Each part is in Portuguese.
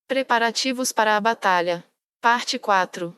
Preparativos para a batalha. Parte 4.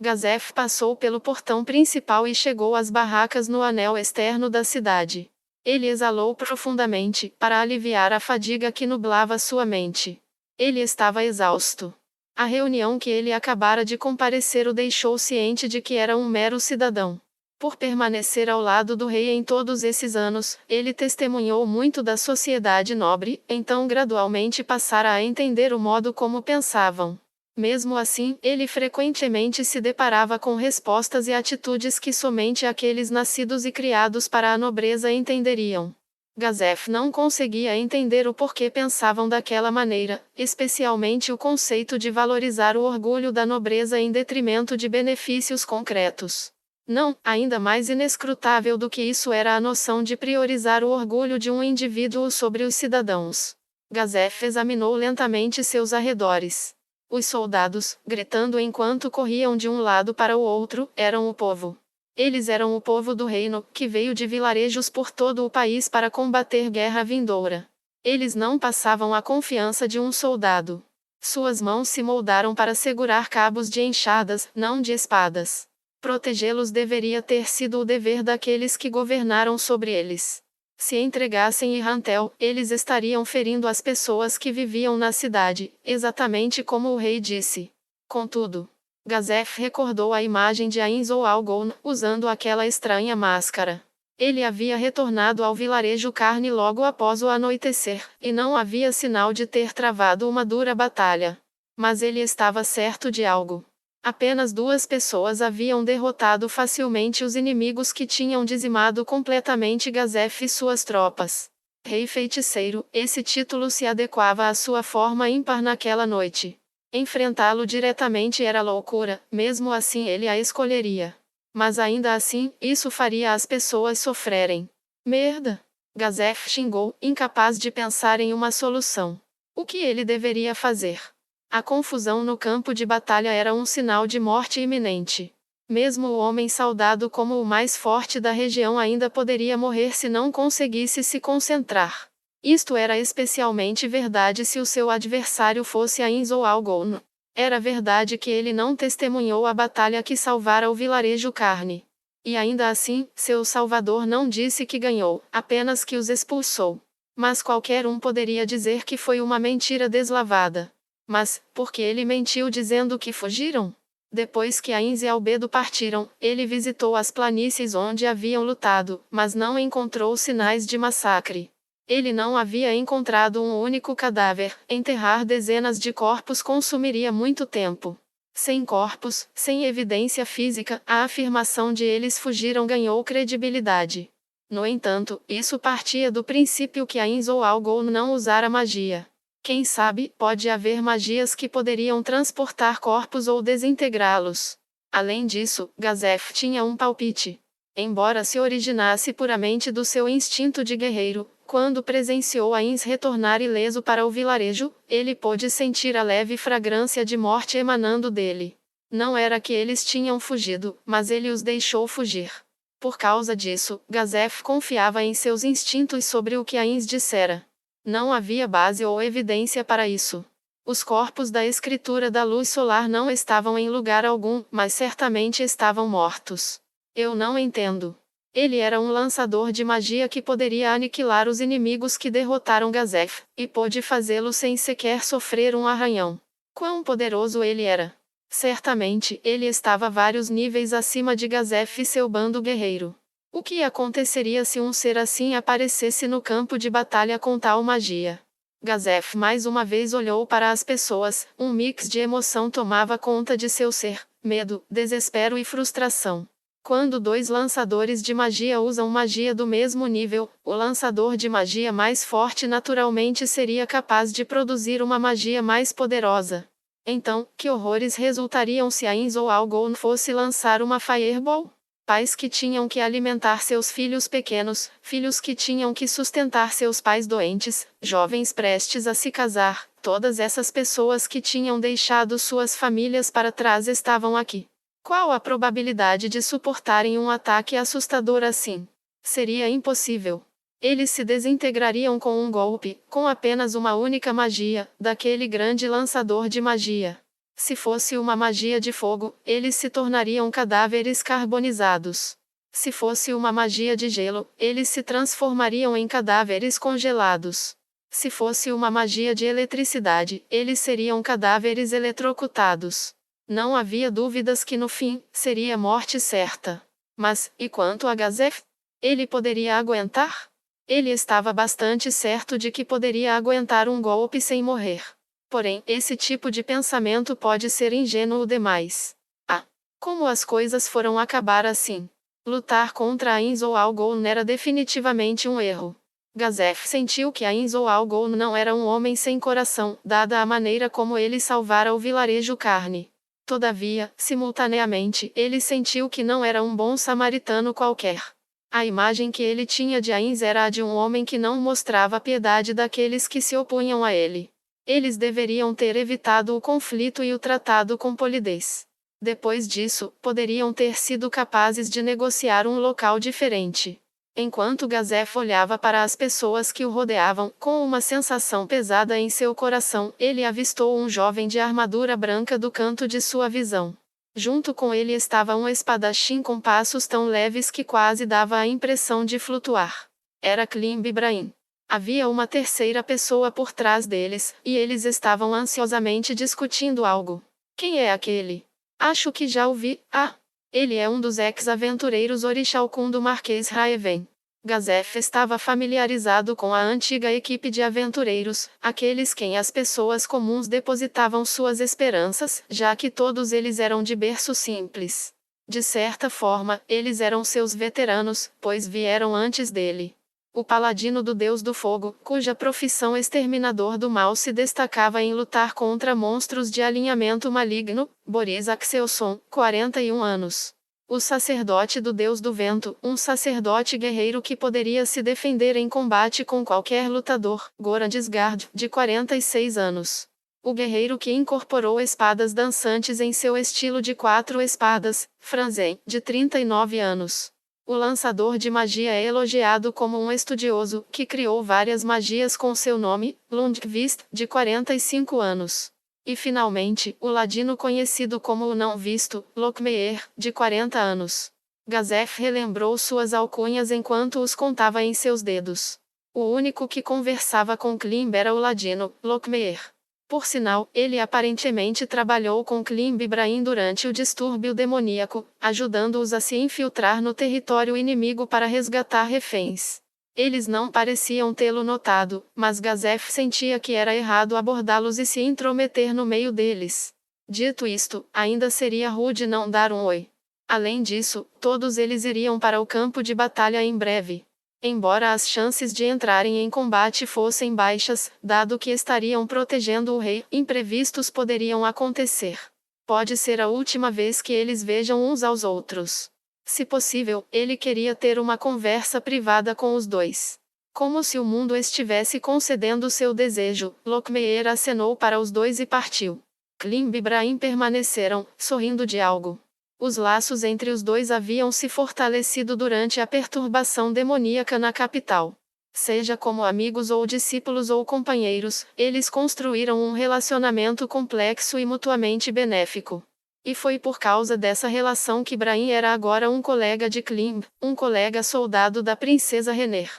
Gazef passou pelo portão principal e chegou às barracas no anel externo da cidade. Ele exalou profundamente, para aliviar a fadiga que nublava sua mente. Ele estava exausto. A reunião que ele acabara de comparecer o deixou ciente de que era um mero cidadão. Por permanecer ao lado do rei em todos esses anos, ele testemunhou muito da sociedade nobre, então gradualmente passara a entender o modo como pensavam. Mesmo assim, ele frequentemente se deparava com respostas e atitudes que somente aqueles nascidos e criados para a nobreza entenderiam. Gazef não conseguia entender o porquê pensavam daquela maneira, especialmente o conceito de valorizar o orgulho da nobreza em detrimento de benefícios concretos. Não, ainda mais inescrutável do que isso era a noção de priorizar o orgulho de um indivíduo sobre os cidadãos. Gazef examinou lentamente seus arredores. Os soldados, gritando enquanto corriam de um lado para o outro, eram o povo. Eles eram o povo do reino, que veio de vilarejos por todo o país para combater guerra vindoura. Eles não passavam a confiança de um soldado. Suas mãos se moldaram para segurar cabos de enxadas, não de espadas. Protegê-los deveria ter sido o dever daqueles que governaram sobre eles. Se entregassem Irrantel, eles estariam ferindo as pessoas que viviam na cidade, exatamente como o rei disse. Contudo, Gazef recordou a imagem de Ain Zoalgon, usando aquela estranha máscara. Ele havia retornado ao vilarejo Carne logo após o anoitecer, e não havia sinal de ter travado uma dura batalha. Mas ele estava certo de algo. Apenas 2 pessoas haviam derrotado facilmente os inimigos que tinham dizimado completamente Gazef e suas tropas. Rei Feiticeiro, esse título se adequava à sua forma ímpar naquela noite. Enfrentá-lo diretamente era loucura, mesmo assim ele a escolheria. Mas ainda assim, isso faria as pessoas sofrerem. Merda! Gazef xingou, incapaz de pensar em uma solução. O que ele deveria fazer? A confusão no campo de batalha era um sinal de morte iminente. Mesmo o homem saudado como o mais forte da região ainda poderia morrer se não conseguisse se concentrar. Isto era especialmente verdade se o seu adversário fosse Ain Zoalgon. Era verdade que ele não testemunhou a batalha que salvara o vilarejo Carne. E ainda assim, seu salvador não disse que ganhou, apenas que os expulsou. Mas qualquer um poderia dizer que foi uma mentira deslavada. Mas, por que ele mentiu dizendo que fugiram? Depois que Ain e Albedo partiram, ele visitou as planícies onde haviam lutado, mas não encontrou sinais de massacre. Ele não havia encontrado um único cadáver. Enterrar dezenas de corpos consumiria muito tempo. Sem corpos, sem evidência física, a afirmação de eles fugiram ganhou credibilidade. No entanto, isso partia do princípio que Ain Zoalgon não usara magia. Quem sabe, pode haver magias que poderiam transportar corpos ou desintegrá-los. Além disso, Gazef tinha um palpite. Embora se originasse puramente do seu instinto de guerreiro, quando presenciou Ains retornar ileso para o vilarejo, ele pôde sentir a leve fragrância de morte emanando dele. Não era que eles tinham fugido, mas ele os deixou fugir. Por causa disso, Gazef confiava em seus instintos sobre o que Ains dissera. Não havia base ou evidência para isso. Os corpos da escritura da luz solar não estavam em lugar algum, mas certamente estavam mortos. Eu não entendo. Ele era um lançador de magia que poderia aniquilar os inimigos que derrotaram Gazef, e pôde fazê-lo sem sequer sofrer um arranhão. Quão poderoso ele era! Certamente, ele estava vários níveis acima de Gazef e seu bando guerreiro. O que aconteceria se um ser assim aparecesse no campo de batalha com tal magia? Gazef mais uma vez olhou para as pessoas, um mix de emoção tomava conta de seu ser, medo, desespero e frustração. Quando 2 lançadores de magia usam magia do mesmo nível, o lançador de magia mais forte naturalmente seria capaz de produzir uma magia mais poderosa. Então, que horrores resultariam se Ain Zoalgon fosse lançar uma Fireball? Pais que tinham que alimentar seus filhos pequenos, filhos que tinham que sustentar seus pais doentes, jovens prestes a se casar, todas essas pessoas que tinham deixado suas famílias para trás estavam aqui. Qual a probabilidade de suportarem um ataque assustador assim? Seria impossível. Eles se desintegrariam com um golpe, com apenas uma única magia, daquele grande lançador de magia. Se fosse uma magia de fogo, eles se tornariam cadáveres carbonizados. Se fosse uma magia de gelo, eles se transformariam em cadáveres congelados. Se fosse uma magia de eletricidade, eles seriam cadáveres eletrocutados. Não havia dúvidas que no fim, seria morte certa. Mas, e quanto a Gazef? Ele poderia aguentar? Ele estava bastante certo de que poderia aguentar um golpe sem morrer. Porém, esse tipo de pensamento pode ser ingênuo demais. Ah, como as coisas foram acabar assim? Lutar contra a Inzou Algon era definitivamente um erro. Gazef sentiu que a Inzou Algon não era um homem sem coração, dada a maneira como ele salvara o vilarejo Carne. Todavia, simultaneamente, ele sentiu que não era um bom samaritano qualquer. A imagem que ele tinha de Ainz era a de um homem que não mostrava piedade daqueles que se opunham a ele. Eles deveriam ter evitado o conflito e o tratado com polidez. Depois disso, poderiam ter sido capazes de negociar um local diferente. Enquanto Gazef olhava para as pessoas que o rodeavam, com uma sensação pesada em seu coração, ele avistou um jovem de armadura branca do canto de sua visão. Junto com ele estava um espadachim com passos tão leves que quase dava a impressão de flutuar. Era Klimb Ibrahim. Havia uma terceira pessoa por trás deles, e eles estavam ansiosamente discutindo algo. Quem é aquele? Acho que já o vi. Ah! Ele é um dos ex-aventureiros Orixalcum do Marquês Raeven. Gazef estava familiarizado com a antiga equipe de aventureiros, aqueles quem as pessoas comuns depositavam suas esperanças, já que todos eles eram de berço simples. De certa forma, eles eram seus veteranos, pois vieram antes dele. O paladino do Deus do Fogo, cuja profissão exterminador do mal se destacava em lutar contra monstros de alinhamento maligno, Boris Axelson, 41 anos. O sacerdote do Deus do Vento, um sacerdote guerreiro que poderia se defender em combate com qualquer lutador, Goran Disgard, de 46 anos. O guerreiro que incorporou espadas dançantes em seu estilo de 4 espadas, Franzen, de 39 anos. O lançador de magia é elogiado como um estudioso, que criou várias magias com seu nome, Lundqvist, de 45 anos. E finalmente, o ladino conhecido como o Não Visto, Lokmeyer, de 40 anos. Gazef relembrou suas alcunhas enquanto os contava em seus dedos. O único que conversava com Klimb era o ladino, Lokmeyer. Por sinal, ele aparentemente trabalhou com Klimb Ibrahim durante o distúrbio demoníaco, ajudando-os a se infiltrar no território inimigo para resgatar reféns. Eles não pareciam tê-lo notado, mas Gazef sentia que era errado abordá-los e se intrometer no meio deles. Dito isto, ainda seria rude não dar um oi. Além disso, todos eles iriam para o campo de batalha em breve. Embora as chances de entrarem em combate fossem baixas, dado que estariam protegendo o rei, imprevistos poderiam acontecer. Pode ser a última vez que eles vejam uns aos outros. Se possível, ele queria ter uma conversa privada com os dois. Como se o mundo estivesse concedendo seu desejo, Lokmeyer acenou para os dois e partiu. Klimb e Ibrahim permaneceram, sorrindo de algo. Os laços entre os dois haviam se fortalecido durante a perturbação demoníaca na capital. Seja como amigos ou discípulos ou companheiros, eles construíram um relacionamento complexo e mutuamente benéfico. E foi por causa dessa relação que Ibrahim era agora um colega de Klimb, um colega soldado da princesa Renner.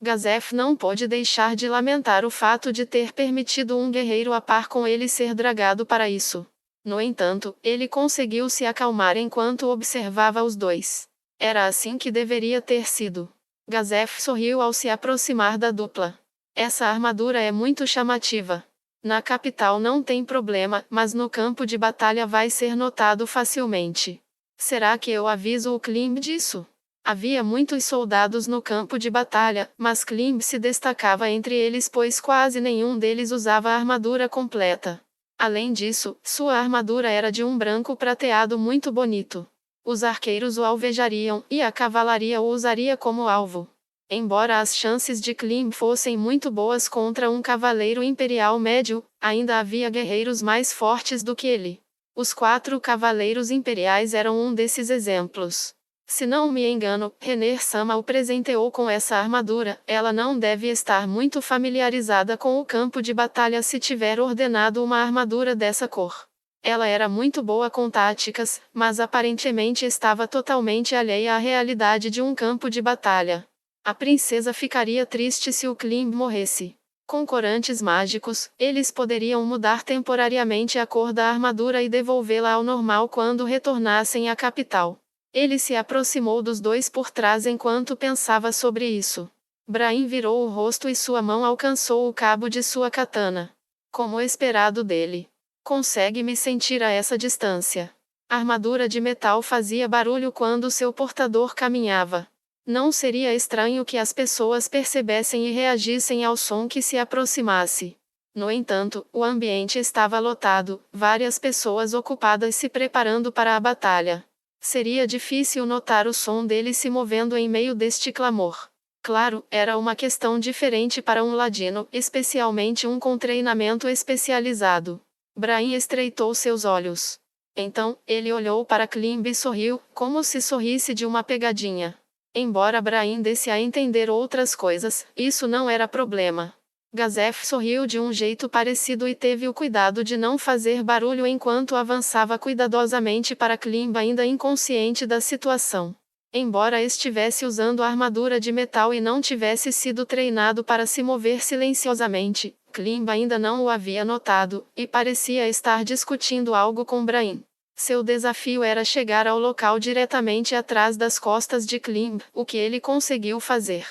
Gazef não pôde deixar de lamentar o fato de ter permitido um guerreiro a par com ele ser dragado para isso. No entanto, ele conseguiu se acalmar enquanto observava os dois. Era assim que deveria ter sido. Gazef sorriu ao se aproximar da dupla. Essa armadura é muito chamativa. Na capital não tem problema, mas no campo de batalha vai ser notado facilmente. Será que eu aviso o Klimb disso? Havia muitos soldados no campo de batalha, mas Klimb se destacava entre eles pois quase nenhum deles usava a armadura completa. Além disso, sua armadura era de um branco prateado muito bonito. Os arqueiros o alvejariam, e a cavalaria o usaria como alvo. Embora as chances de Klimb fossem muito boas contra um cavaleiro imperial médio, ainda havia guerreiros mais fortes do que ele. Os 4 cavaleiros imperiais eram um desses exemplos. Se não me engano, Rener-sama o presenteou com essa armadura. Ela não deve estar muito familiarizada com o campo de batalha se tiver ordenado uma armadura dessa cor. Ela era muito boa com táticas, mas aparentemente estava totalmente alheia à realidade de um campo de batalha. A princesa ficaria triste se o Klimb morresse. Com corantes mágicos, eles poderiam mudar temporariamente a cor da armadura e devolvê-la ao normal quando retornassem à capital. Ele se aproximou dos dois por trás enquanto pensava sobre isso. Brahim virou o rosto e sua mão alcançou o cabo de sua katana. Como esperado dele. Consegue me sentir a essa distância. A armadura de metal fazia barulho quando seu portador caminhava. Não seria estranho que as pessoas percebessem e reagissem ao som que se aproximasse. No entanto, o ambiente estava lotado, várias pessoas ocupadas se preparando para a batalha. Seria difícil notar o som dele se movendo em meio deste clamor. Claro, era uma questão diferente para um ladino, especialmente um com treinamento especializado. Brahim estreitou seus olhos. Então, ele olhou para Klimb e sorriu, como se sorrisse de uma pegadinha. Embora Brahim desse a entender outras coisas, isso não era problema. Gazef sorriu de um jeito parecido e teve o cuidado de não fazer barulho enquanto avançava cuidadosamente para Klimb ainda inconsciente da situação. Embora estivesse usando a armadura de metal e não tivesse sido treinado para se mover silenciosamente, Klimb ainda não o havia notado, e parecia estar discutindo algo com Brahim. Seu desafio era chegar ao local diretamente atrás das costas de Klimb, o que ele conseguiu fazer.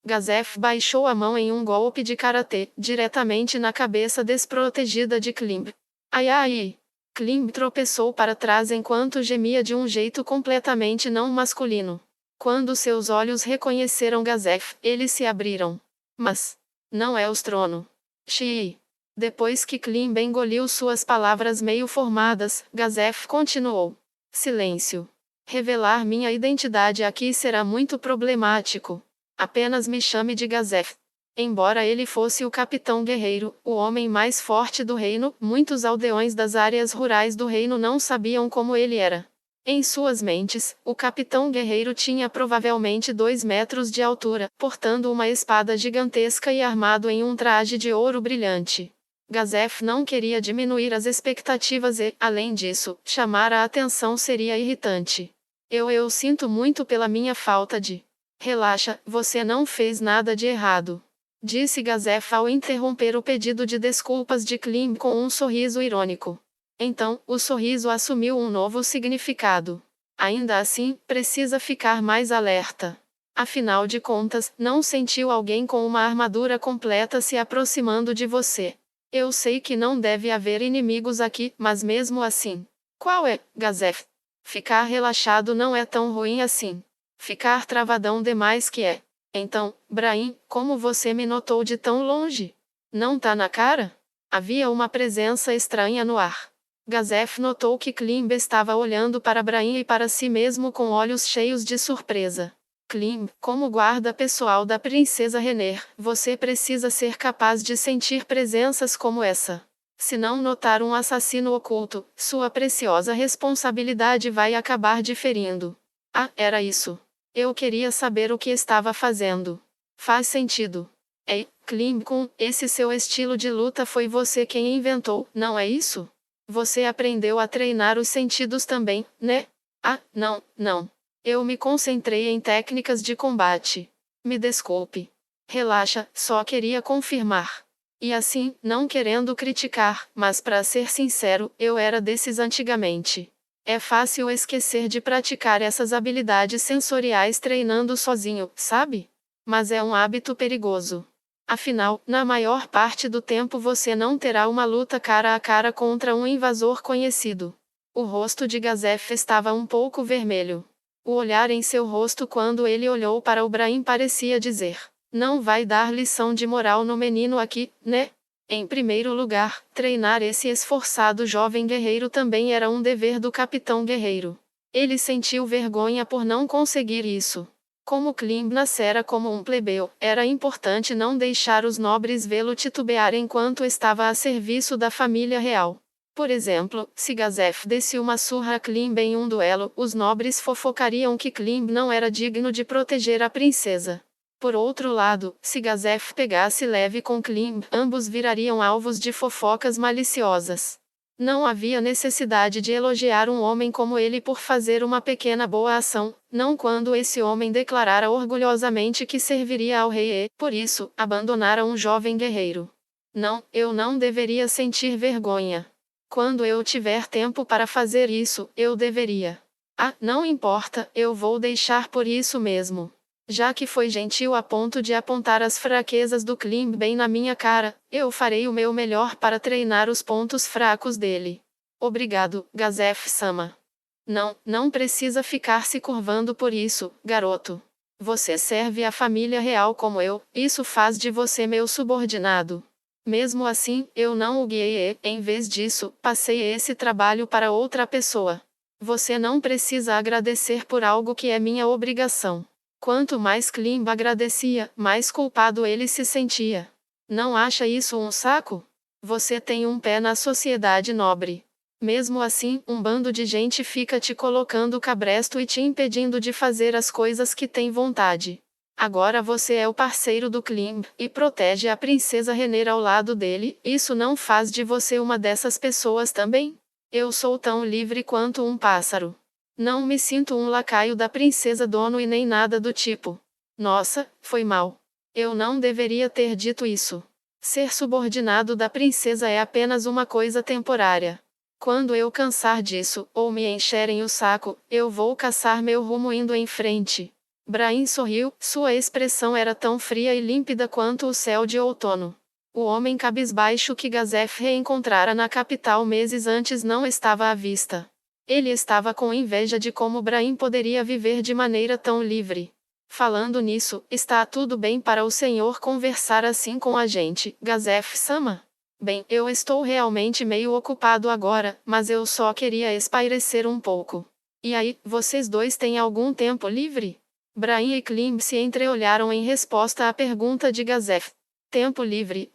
Gazef baixou a mão em um golpe de karatê, diretamente na cabeça desprotegida de Klimb. Ai ai! Klimb tropeçou para trás enquanto gemia de um jeito completamente não masculino. Quando seus olhos reconheceram Gazef, eles se abriram. Mas não é o trono. Xiii. Depois que Klimb engoliu suas palavras meio formadas, Gazef continuou. Silêncio. Revelar minha identidade aqui será muito problemático. Apenas me chame de Gazef. Embora ele fosse o capitão guerreiro, o homem mais forte do reino, muitos aldeões das áreas rurais do reino não sabiam como ele era. Em suas mentes, o capitão guerreiro tinha provavelmente 2 metros de altura, portando uma espada gigantesca e armado em um traje de ouro brilhante. Gazef não queria diminuir as expectativas e, além disso, chamar a atenção seria irritante. Eu sinto muito pela minha falta de... Relaxa, você não fez nada de errado. Disse Gazef ao interromper o pedido de desculpas de Klimb com um sorriso irônico. Então, o sorriso assumiu um novo significado. Ainda assim, precisa ficar mais alerta. Afinal de contas, não sentiu alguém com uma armadura completa se aproximando de você. Eu sei que não deve haver inimigos aqui, mas mesmo assim. Qual é, Gazef? Ficar relaxado não é tão ruim assim. Ficar travadão demais que é. Então, Brahim, como você me notou de tão longe? Não tá na cara? Havia uma presença estranha no ar. Gazef notou que Klimb estava olhando para Brahim e para si mesmo com olhos cheios de surpresa. Klimb, como guarda pessoal da princesa Rener, você precisa ser capaz de sentir presenças como essa. Se não notar um assassino oculto, sua preciosa responsabilidade vai acabar diferindo. Ah, era isso. Eu queria saber o que estava fazendo. Faz sentido. Ei, Klimb, com esse seu estilo de luta foi você quem inventou, não é isso? Você aprendeu a treinar os sentidos também, né? Ah, não. Eu me concentrei em técnicas de combate. Me desculpe. Relaxa, só queria confirmar. E assim, não querendo criticar, mas para ser sincero, eu era desses antigamente. É fácil esquecer de praticar essas habilidades sensoriais treinando sozinho, sabe? Mas é um hábito perigoso. Afinal, na maior parte do tempo você não terá uma luta cara a cara contra um invasor conhecido. O rosto de Gazef estava um pouco vermelho. O olhar em seu rosto quando ele olhou para o Brahim parecia dizer: não vai dar lição de moral no menino aqui, né? Em primeiro lugar, treinar esse esforçado jovem guerreiro também era um dever do capitão guerreiro. Ele sentiu vergonha por não conseguir isso. Como Klimb nascera como um plebeu, era importante não deixar os nobres vê-lo titubear enquanto estava a serviço da família real. Por exemplo, se Gazef desse uma surra a Klimb em um duelo, os nobres fofocariam que Klimb não era digno de proteger a princesa. Por outro lado, se Gazef pegasse leve com Klimb, ambos virariam alvos de fofocas maliciosas. Não havia necessidade de elogiar um homem como ele por fazer uma pequena boa ação, não quando esse homem declarara orgulhosamente que serviria ao rei e, por isso, abandonara um jovem guerreiro. Não, eu não deveria sentir vergonha. Quando eu tiver tempo para fazer isso, eu deveria. Ah, não importa, eu vou deixar por isso mesmo. Já que foi gentil a ponto de apontar as fraquezas do Klimb bem na minha cara, eu farei o meu melhor para treinar os pontos fracos dele. Obrigado, Gazef-sama. Não, não precisa ficar se curvando por isso, garoto. Você serve a família real como eu, isso faz de você meu subordinado. Mesmo assim, eu não o guiei e, em vez disso, passei esse trabalho para outra pessoa. Você não precisa agradecer por algo que é minha obrigação. Quanto mais Klimb agradecia, mais culpado ele se sentia. Não acha isso um saco? Você tem um pé na sociedade nobre. Mesmo assim, um bando de gente fica te colocando cabresto e te impedindo de fazer as coisas que tem vontade. Agora você é o parceiro do Klimb, e protege a princesa Renner ao lado dele, isso não faz de você uma dessas pessoas também? Eu sou tão livre quanto um pássaro. Não me sinto um lacaio da princesa Dono e nem nada do tipo. Nossa, foi mal. Eu não deveria ter dito isso. Ser subordinado da princesa é apenas uma coisa temporária. Quando eu cansar disso, ou me encherem o saco, eu vou caçar meu rumo indo em frente. Brain sorriu, sua expressão era tão fria e límpida quanto o céu de outono. O homem cabisbaixo que Gazef reencontrara na capital meses antes não estava à vista. Ele estava com inveja de como Brain poderia viver de maneira tão livre. Falando nisso, está tudo bem para o senhor conversar assim com a gente, Gazef-sama? Bem, eu estou realmente meio ocupado agora, mas eu só queria espairecer um pouco. E aí, vocês dois têm algum tempo livre? Brain e Klimb se entreolharam em resposta à pergunta de Gazef. Tempo livre?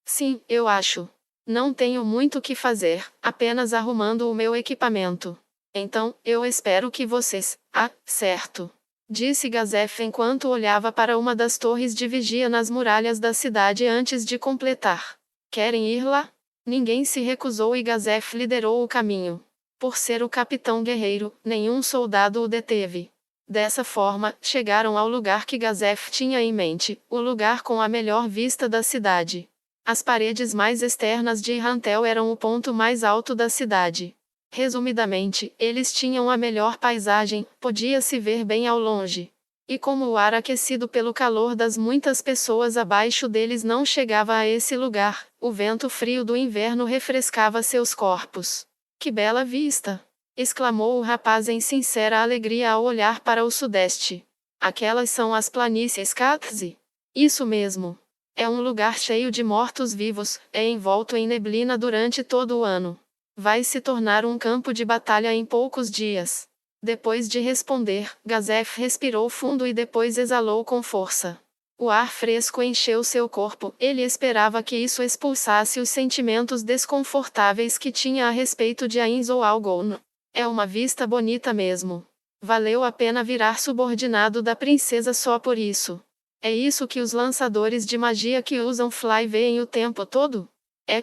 Sim, eu acho. Não tenho muito o que fazer, apenas arrumando o meu equipamento. Então, eu espero que vocês... Ah, certo. Disse Gazef enquanto olhava para uma das torres de vigia nas muralhas da cidade antes de completar. Querem ir lá? Ninguém se recusou e Gazef liderou o caminho. Por ser o capitão guerreiro, nenhum soldado o deteve. Dessa forma, chegaram ao lugar que Gazef tinha em mente, o lugar com a melhor vista da cidade. As paredes mais externas de Irrantel eram o ponto mais alto da cidade. Resumidamente, eles tinham a melhor paisagem, podia-se ver bem ao longe. E como o ar aquecido pelo calor das muitas pessoas abaixo deles não chegava a esse lugar, o vento frio do inverno refrescava seus corpos. Que bela vista! Exclamou o rapaz em sincera alegria ao olhar para o sudeste. Aquelas são as planícies Katzi? Isso mesmo. É um lugar cheio de mortos-vivos, é envolto em neblina durante todo o ano. Vai se tornar um campo de batalha em poucos dias. Depois de responder, Gazef respirou fundo e depois exalou com força. O ar fresco encheu seu corpo, ele esperava que isso expulsasse os sentimentos desconfortáveis que tinha a respeito de Ainz ou Algon. É uma vista bonita mesmo. Valeu a pena virar subordinado da princesa só por isso. É isso que os lançadores de magia que usam Fly veem o tempo todo?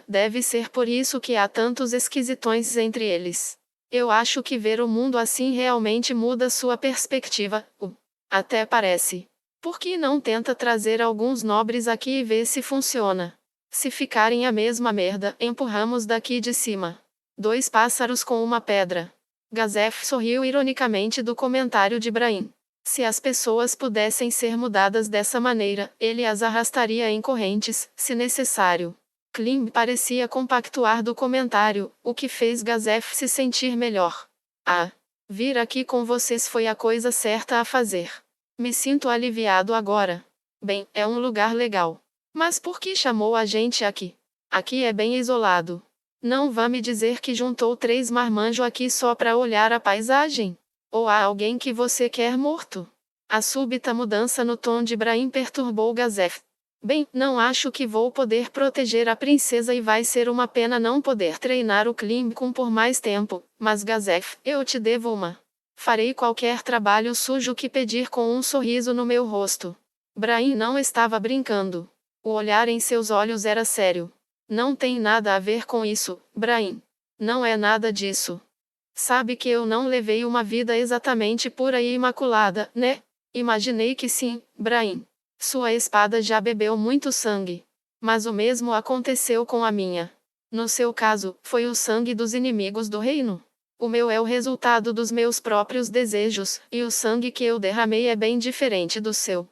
Deve ser por isso que há tantos esquisitões entre eles. Eu acho que ver o mundo assim realmente muda sua perspectiva. Até parece. Por que não tenta trazer alguns nobres aqui e ver se funciona? Se ficarem a mesma merda, empurramos daqui de cima. 2 pássaros com uma pedra. Gazef sorriu ironicamente do comentário de Brain. Se as pessoas pudessem ser mudadas dessa maneira, ele as arrastaria em correntes, se necessário. Klimb parecia compactuar do comentário, o que fez Gazef se sentir melhor. Ah, vir aqui com vocês foi a coisa certa a fazer. Me sinto aliviado agora. Bem, é um lugar legal. Mas por que chamou a gente aqui? Aqui é bem isolado. Não vá me dizer que juntou 3 marmanjos aqui só para olhar a paisagem? Ou há alguém que você quer morto? A súbita mudança no tom de Brain perturbou Gazef. Bem, não acho que vou poder proteger a princesa e vai ser uma pena não poder treinar o Klimbkum por mais tempo, mas Gazef, eu te devo uma. Farei qualquer trabalho sujo que pedir com um sorriso no meu rosto. Brahim não estava brincando. O olhar em seus olhos era sério. Não tem nada a ver com isso, Brahim. Não é nada disso. Sabe que eu não levei uma vida exatamente pura e imaculada, né? Imaginei que sim, Brahim. Sua espada já bebeu muito sangue. Mas o mesmo aconteceu com a minha. No seu caso, foi o sangue dos inimigos do reino. O meu é o resultado dos meus próprios desejos, e o sangue que eu derramei é bem diferente do seu.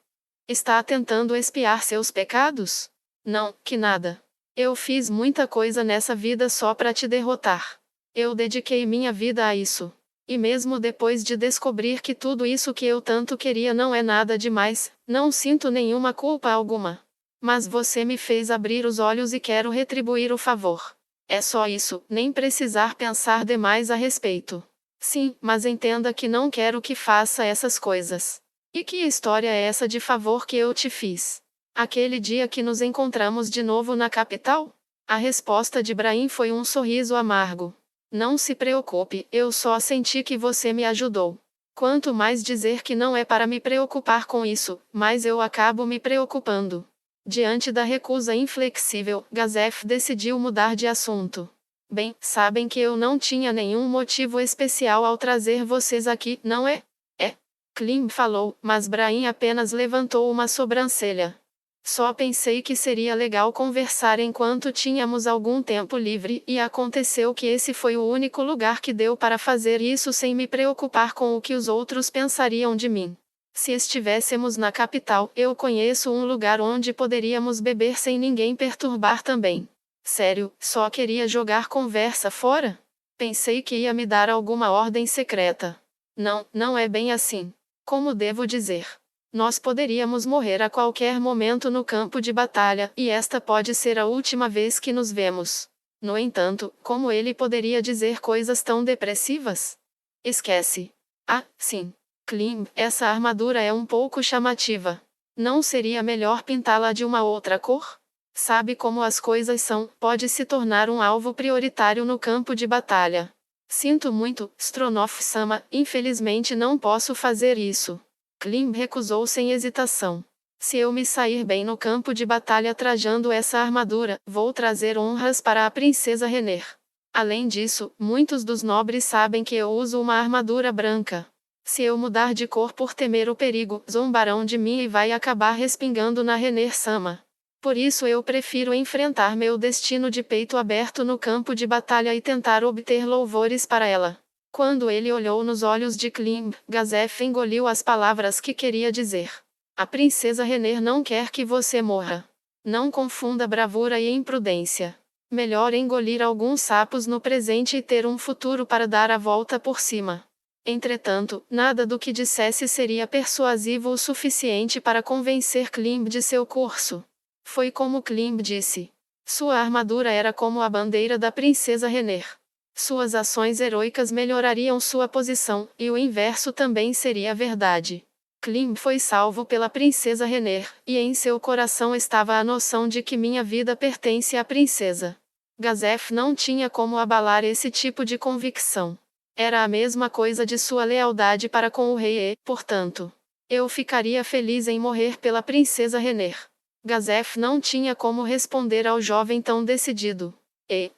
Está tentando expiar seus pecados? Não, que nada. Eu fiz muita coisa nessa vida só para te derrotar. Eu dediquei minha vida a isso. E mesmo depois de descobrir que tudo isso que eu tanto queria não é nada demais, não sinto nenhuma culpa alguma. Mas você me fez abrir os olhos e quero retribuir o favor. É só isso, nem precisar pensar demais a respeito. Sim, mas entenda que não quero que faça essas coisas. E que história é essa de favor que eu te fiz? Aquele dia que nos encontramos de novo na capital? A resposta de Brahim foi um sorriso amargo. Não se preocupe, eu só senti que você me ajudou. Quanto mais dizer que não é para me preocupar com isso, mais eu acabo me preocupando. Diante da recusa inflexível, Gazef decidiu mudar de assunto. Bem, sabem que eu não tinha nenhum motivo especial ao trazer vocês aqui, não é? É. Klim falou, mas Brahim apenas levantou uma sobrancelha. Só pensei que seria legal conversar enquanto tínhamos algum tempo livre, e aconteceu que esse foi o único lugar que deu para fazer isso sem me preocupar com o que os outros pensariam de mim. Se estivéssemos na capital, eu conheço um lugar onde poderíamos beber sem ninguém perturbar também. Sério, só queria jogar conversa fora? Pensei que ia me dar alguma ordem secreta. Não, não é bem assim. Como devo dizer? Nós poderíamos morrer a qualquer momento no campo de batalha, e esta pode ser a última vez que nos vemos. No entanto, como ele poderia dizer coisas tão depressivas? Esquece. Ah, sim. Klim, essa armadura é um pouco chamativa. Não seria melhor pintá-la de uma outra cor? Sabe como as coisas são, pode se tornar um alvo prioritário no campo de batalha. Sinto muito, Stronoff-sama, infelizmente não posso fazer isso. Klim recusou sem hesitação. Se eu me sair bem no campo de batalha trajando essa armadura, vou trazer honras para a princesa Renner. Além disso, muitos dos nobres sabem que eu uso uma armadura branca. Se eu mudar de cor por temer o perigo, zombarão de mim e vai acabar respingando na Renner-sama. Por isso eu prefiro enfrentar meu destino de peito aberto no campo de batalha e tentar obter louvores para ela. Quando ele olhou nos olhos de Klim, Gazef engoliu as palavras que queria dizer. A princesa Renner não quer que você morra. Não confunda bravura e imprudência. Melhor engolir alguns sapos no presente e ter um futuro para dar a volta por cima. Entretanto, nada do que dissesse seria persuasivo o suficiente para convencer Klim de seu curso. Foi como Klim disse. Sua armadura era como a bandeira da princesa Renner. Suas ações heroicas melhorariam sua posição, e o inverso também seria verdade. Klim foi salvo pela princesa Renner, e em seu coração estava a noção de que minha vida pertence à princesa. Gazef não tinha como abalar esse tipo de convicção. Era a mesma coisa de sua lealdade para com o rei e, portanto, eu ficaria feliz em morrer pela princesa Renner. Gazef não tinha como responder ao jovem tão decidido. Ei.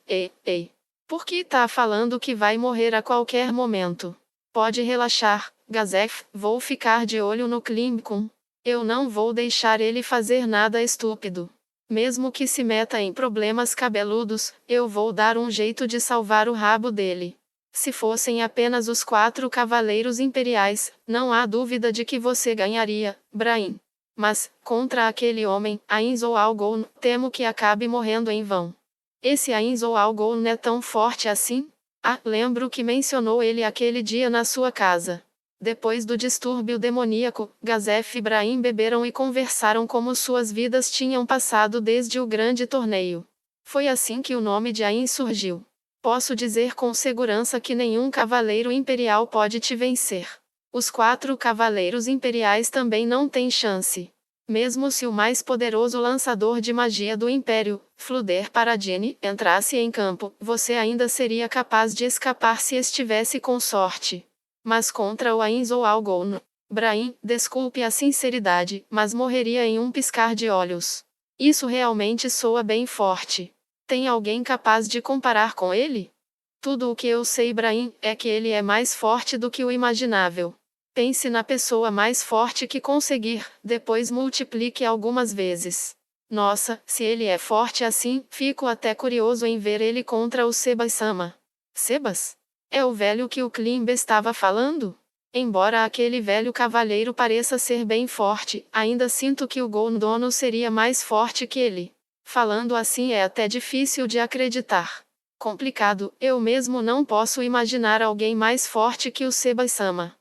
Por que tá falando que vai morrer a qualquer momento? Pode relaxar, Gazef, vou ficar de olho no Klimbkum. Eu não vou deixar ele fazer nada estúpido. Mesmo que se meta em problemas cabeludos, eu vou dar um jeito de salvar o rabo dele. Se fossem apenas os 4 cavaleiros imperiais, não há dúvida de que você ganharia, Brahim. Mas, contra aquele homem, Ainz ou Algon, temo que acabe morrendo em vão. Esse Ainz ou Algon é tão forte assim? Ah, lembro que mencionou ele aquele dia na sua casa. Depois do distúrbio demoníaco, Gazef e Brahim beberam e conversaram como suas vidas tinham passado desde o grande torneio. Foi assim que o nome de Ainz surgiu. Posso dizer com segurança que nenhum cavaleiro imperial pode te vencer. Os 4 cavaleiros imperiais também não têm chance. Mesmo se o mais poderoso lançador de magia do Império, Fluder Paradine, entrasse em campo, você ainda seria capaz de escapar se estivesse com sorte. Mas contra o Ainz ou Algon, Brain, desculpe a sinceridade, mas morreria em um piscar de olhos. Isso realmente soa bem forte. Tem alguém capaz de comparar com ele? Tudo o que eu sei, Brain, é que ele é mais forte do que o imaginável. Pense na pessoa mais forte que conseguir, depois multiplique algumas vezes. Nossa, se ele é forte assim, fico até curioso em ver ele contra o Sebas-sama. Sebas? É o velho que o Klimb estava falando? Embora aquele velho cavaleiro pareça ser bem forte, ainda sinto que o Gondono seria mais forte que ele. Falando assim é até difícil de acreditar. Complicado, eu mesmo não posso imaginar alguém mais forte que o Sebas-sama.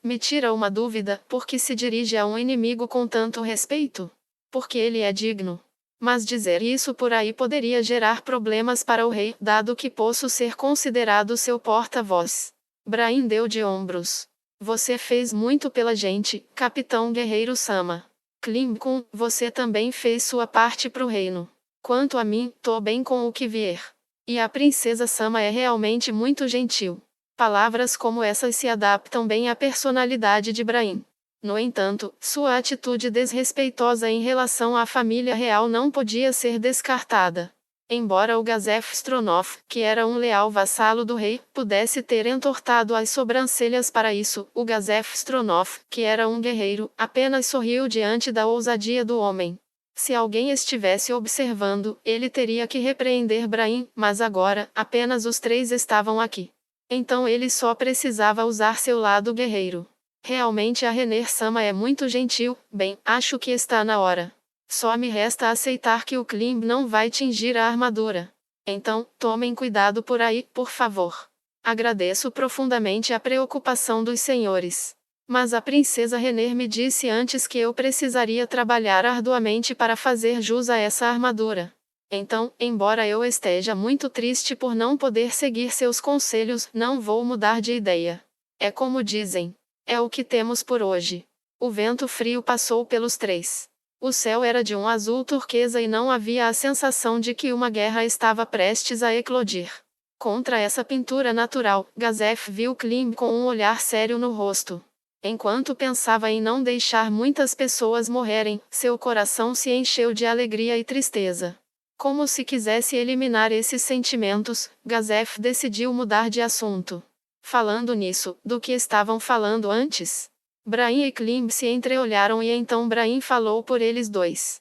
Me tira uma dúvida, por que se dirige a um inimigo com tanto respeito? Porque ele é digno. Mas dizer isso por aí poderia gerar problemas para o rei, dado que posso ser considerado seu porta-voz. Brain deu de ombros. Você fez muito pela gente, Capitão Guerreiro Sama. Klinkun, você também fez sua parte pro reino. Quanto a mim, tô bem com o que vier. E a princesa Sama é realmente muito gentil. Palavras como essas se adaptam bem à personalidade de Brain. No entanto, sua atitude desrespeitosa em relação à família real não podia ser descartada. Embora o Gazef Stronov, que era um leal vassalo do rei, pudesse ter entortado as sobrancelhas para isso, o Gazef Stronov, que era um guerreiro, apenas sorriu diante da ousadia do homem. Se alguém estivesse observando, ele teria que repreender Brain, mas agora, apenas os três estavam aqui. Então ele só precisava usar seu lado guerreiro. Realmente a Renner-sama é muito gentil, bem, acho que está na hora. Só me resta aceitar que o Klimb não vai tingir a armadura. Então, tomem cuidado por aí, por favor. Agradeço profundamente a preocupação dos senhores. Mas a princesa Renner me disse antes que eu precisaria trabalhar arduamente para fazer jus a essa armadura. Então, embora eu esteja muito triste por não poder seguir seus conselhos, não vou mudar de ideia. É como dizem. É o que temos por hoje. O vento frio passou pelos três. O céu era de um azul turquesa e não havia a sensação de que uma guerra estava prestes a eclodir. Contra essa pintura natural, Gazef viu Klimb com um olhar sério no rosto. Enquanto pensava em não deixar muitas pessoas morrerem, seu coração se encheu de alegria e tristeza. Como se quisesse eliminar esses sentimentos, Gazef decidiu mudar de assunto. Falando nisso, do que estavam falando antes? Brain e Klimb se entreolharam e então Brain falou por eles dois.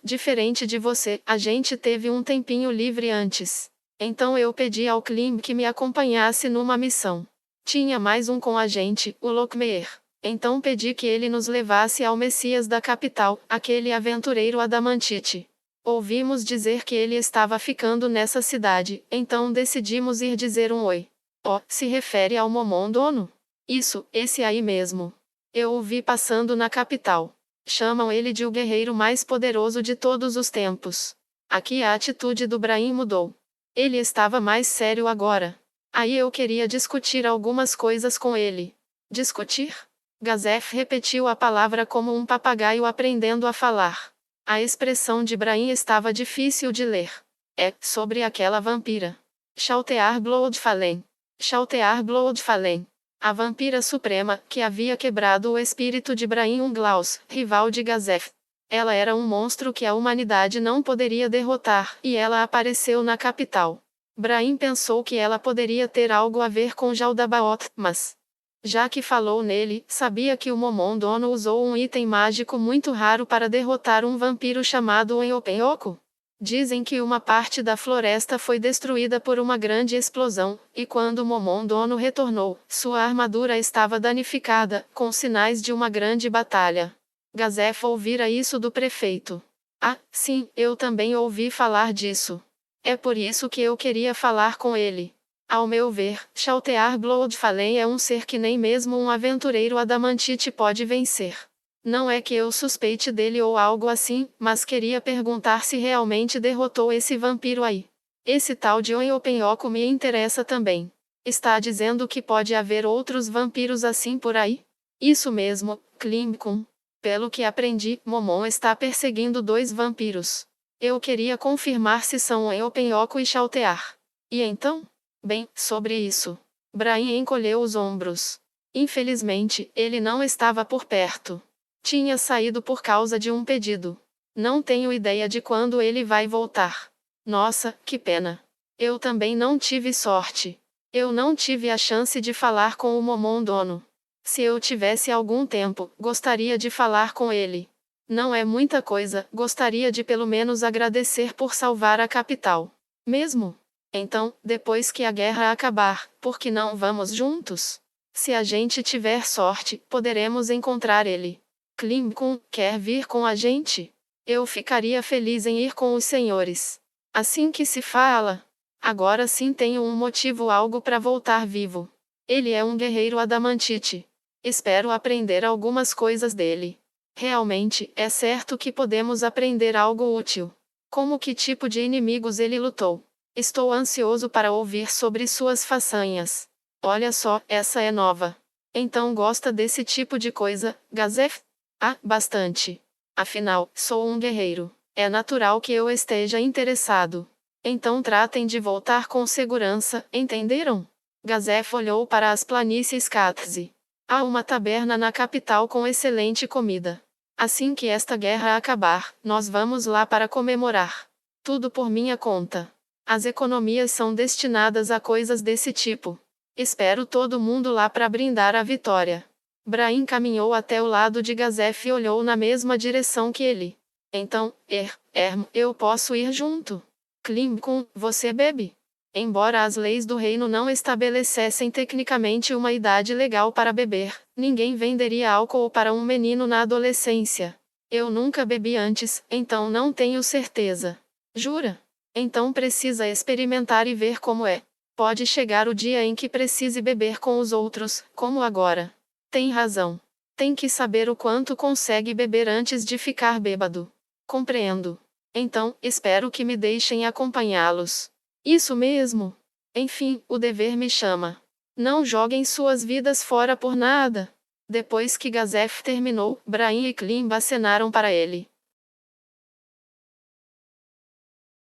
Diferente de você, a gente teve um tempinho livre antes. Então eu pedi ao Klimb que me acompanhasse numa missão. Tinha mais um com a gente, o Lokmeer. Então pedi que ele nos levasse ao Messias da capital, aquele aventureiro adamantite. Ouvimos dizer que ele estava ficando nessa cidade, então decidimos ir dizer um oi. Se refere ao Momondono? Isso, esse aí mesmo. Eu o vi passando na capital. Chamam ele de o guerreiro mais poderoso de todos os tempos. Aqui a atitude do Brain mudou. Ele estava mais sério agora. Aí eu queria discutir algumas coisas com ele. Discutir? Gazef repetiu a palavra como um papagaio aprendendo a falar. A expressão de Brain estava difícil de ler. Sobre aquela vampira. Shaltear Bloodfallen. Shaltear Bloodfallen. A vampira suprema, que havia quebrado o espírito de Brain Unglaus, rival de Gazef. Ela era um monstro que a humanidade não poderia derrotar, e ela apareceu na capital. Brain pensou que ela poderia ter algo a ver com Jaldabaoth, mas... já que falou nele, sabia que o Momondono usou um item mágico muito raro para derrotar um vampiro chamado Enyopenhoko? Dizem que uma parte da floresta foi destruída por uma grande explosão, e quando Momondono retornou, sua armadura estava danificada, com sinais de uma grande batalha. Gazef ouvira isso do prefeito. Sim, eu também ouvi falar disso. É por isso que eu queria falar com ele. Ao meu ver, Shaltear Bloodfallen é um ser que nem mesmo um aventureiro adamantite pode vencer. Não é que eu suspeite dele ou algo assim, mas queria perguntar se realmente derrotou esse vampiro aí. Esse tal de Onyopenhoko me interessa também. Está dizendo que pode haver outros vampiros assim por aí? Isso mesmo, Klinkun. Pelo que aprendi, Momon está perseguindo 2 vampiros. Eu queria confirmar se são Elpenhoco e Chaltear. E então? Bem, sobre isso. Brain encolheu os ombros. Infelizmente, ele não estava por perto. Tinha saído por causa de um pedido. Não tenho ideia de quando ele vai voltar. Nossa, que pena. Eu também não tive sorte. Eu não tive a chance de falar com o Momon dono. Se eu tivesse algum tempo, gostaria de falar com ele. Não é muita coisa, gostaria de pelo menos agradecer por salvar a capital. Mesmo? Então, depois que a guerra acabar, por que não vamos juntos? Se a gente tiver sorte, poderemos encontrar ele. Klinkun, quer vir com a gente? Eu ficaria feliz em ir com os senhores. Assim que se fala. Agora sim tenho um motivo algo para voltar vivo. Ele é um guerreiro adamantite. Espero aprender algumas coisas dele. Realmente, é certo que podemos aprender algo útil. Como que tipo de inimigos ele lutou? Estou ansioso para ouvir sobre suas façanhas. Olha só, essa é nova. Então gosta desse tipo de coisa, Gazef? Ah, bastante. Afinal, sou um guerreiro. É natural que eu esteja interessado. Então tratem de voltar com segurança, entenderam? Gazef olhou para as planícies Katzi. Há uma taberna na capital com excelente comida. Assim que esta guerra acabar, nós vamos lá para comemorar. Tudo por minha conta. As economias são destinadas a coisas desse tipo. Espero todo mundo lá para brindar a vitória. Brain caminhou até o lado de Gazef e olhou na mesma direção que ele. Então, eu posso ir junto. Klinkun, você bebe? Embora as leis do reino não estabelecessem tecnicamente uma idade legal para beber, ninguém venderia álcool para um menino na adolescência. Eu nunca bebi antes, então não tenho certeza. Jura? Então precisa experimentar e ver como é. Pode chegar o dia em que precise beber com os outros, como agora. Tem razão. Tem que saber o quanto consegue beber antes de ficar bêbado. Compreendo. Então, espero que me deixem acompanhá-los. Isso mesmo. Enfim, o dever me chama. Não joguem suas vidas fora por nada. Depois que Gazef terminou, Brain e Klimb acenaram para ele.